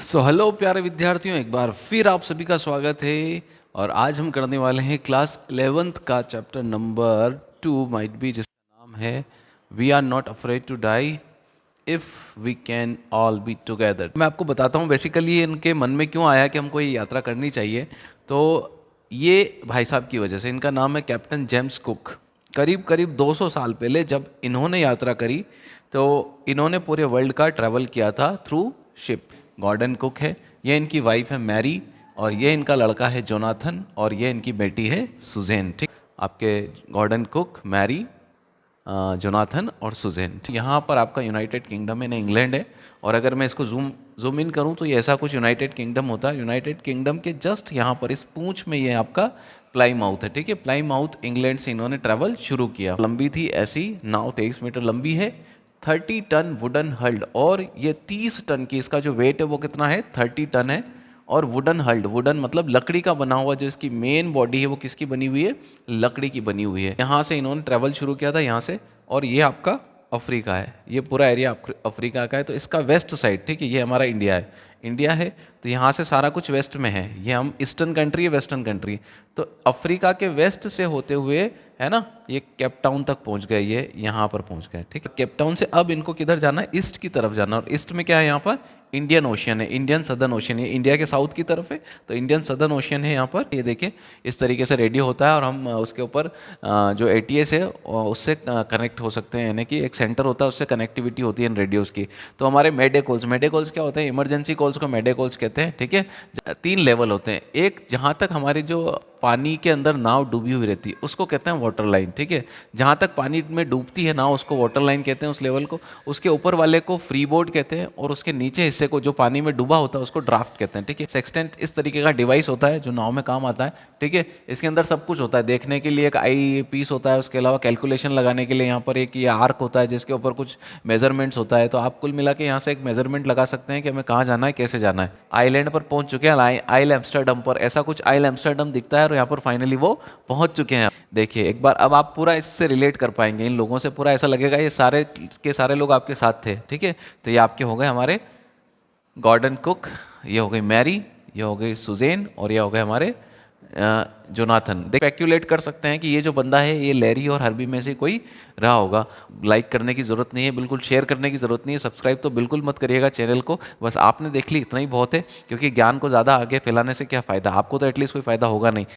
Hello प्यारे विद्यार्थियों, एक बार फिर आप सभी का स्वागत है। और आज हम करने वाले हैं क्लास 11th का चैप्टर नंबर 2 माइट बी, जिसका नाम है we are not afraid to die if we can all be together. मैं आपको बताता हूँ बेसिकली इनके मन में क्यों आया कि हमको ये यात्रा करनी चाहिए। तो ये भाई साहब की वजह से, इनका नाम है कैप्टन जेम्स कुक। करीब करीब 200 साल पहले जब इन्होंने यात्रा करी तो इन्होंने पूरे वर्ल्ड का ट्रैवल किया था थ्रू शिप। गॉर्डन कुक है, ये इनकी वाइफ है मैरी, और ये इनका लड़का है जोनाथन, और ये इनकी बेटी है सुजैन। ठीक, आपके गॉर्डन कुक, मैरी, जोनाथन और सुजैन। यहाँ पर आपका यूनाइटेड किंगडम है, इंग्लैंड है। और अगर मैं इसको जूम इन करूँ तो ये ऐसा कुछ यूनाइटेड किंगडम होता है। यूनाइटेड किंगडम के जस्ट यहाँ पर इस पूंछ में ये आपका प्लाईमाउथ है। ठीक है, प्लाईमाउथ इंग्लैंड से इन्होंने ट्रैवल शुरू किया। लंबी थी ऐसी नाव, 23 मीटर लंबी है, 30 टन वुडन हल्ड, और ये 30 टन की, इसका जो वेट है वो कितना है, 30 टन है। और वुडन हल्ड, वुडन मतलब लकड़ी का बना हुआ, जो इसकी मेन बॉडी है वो किसकी बनी हुई है, लकड़ी की बनी हुई है। यहाँ से इन्होंने ट्रैवल शुरू किया था, यहाँ से। और ये आपका अफ्रीका है, ये पूरा एरिया अफ्रीका का है। तो इसका वेस्ट साइड, ठीक है, ये हमारा इंडिया है, इंडिया है। तो यहाँ से सारा कुछ वेस्ट में है, ये हम ईस्टर्न कंट्री है, वेस्टर्न कंट्री। तो अफ्रीका के वेस्ट से होते हुए, है ना, ये केप टाउन तक पहुँच गए, ये यहाँ पर पहुँच गए। ठीक है, केप टाउन से अब इनको किधर जाना है, ईस्ट की तरफ जाना। और ईस्ट में क्या है, यहाँ पर इंडियन ओशियन है, इंडियन सदर्न ओशियन है, इंडिया के साउथ की तरफ है। तो इंडियन सदर्न ओशियन है यहाँ पर। ये देखिए इस तरीके से रेडियो होता है, और हम उसके ऊपर जो एटीएस है उससे कनेक्ट हो सकते हैं, यानी कि एक सेंटर होता है, उससे कनेक्टिविटी होती है इन रेडियोस की। तो हमारे मेडे कॉल्स, मेडे कॉल्स क्या होते हैं, इमरजेंसी कॉल्स को मेडे कॉल्स कहते हैं। ठीक है, 3 लेवल होते हैं। एक, जहाँ तक हमारी जो पानी के अंदर नाव डूबी हुई रहती है उसको कहते हैं वाटर लाइन। ठीक है, जहाँ तक पानी में डूबती है नाव उसको वाटर लाइन कहते हैं, उस लेवल को। उसके ऊपर वाले को फ्री बोर्ड कहते हैं, और उसके नीचे हिस्से को जो पानी में डूबा होता है उसको ड्राफ्ट कहते हैं। ठीक है, सेक्सटेंट इस तरीके का डिवाइस होता है जो नाव में काम आता है। ठीक है, इसके अंदर सब कुछ होता है, देखने के लिए एक आई पीस होता है, उसके अलावा कैलकुलेशन लगाने के लिए यहाँ पर एक ये आर्क होता है जिसके ऊपर कुछ मेजरमेंट्स होता है। तो आप कुल मिला के यहाँ से एक मेजरमेंट लगा सकते हैं कि हमें कहाँ जाना है, कैसे जाना है। आइलैंड पर पहुंच चुके हैं, आइल एम्स्टर्डम पर, ऐसा कुछ आइल एम्स्टर्डम दिखता है, और यहाँ पर फाइनली वो पहुंच चुके हैं। देखिए एक बार, अब आप पूरा इससे रिलेट कर पाएंगे, इन लोगों से पूरा ऐसा लगेगा ये सारे के सारे लोग आपके साथ थे। ठीक है, तो ये आपके हो गए हमारे गॉर्डन कुक, ये हो गई मैरी, ये हो गई सुजैन, और ये हो गए हमारे जोनाथन। स्पेक्यूलेट कर सकते हैं कि ये जो बंदा है ये लैरी और हर्बी में से कोई रहा होगा। लाइक करने की ज़रूरत नहीं है, बिल्कुल शेयर करने की ज़रूरत नहीं है, सब्सक्राइब तो बिल्कुल मत करिएगा चैनल को। बस आपने देख ली इतना ही बहुत है, क्योंकि ज्ञान को ज़्यादा आगे फैलाने से क्या फ़ायदा, आपको तो एटलीस्ट कोई फ़ायदा होगा नहीं।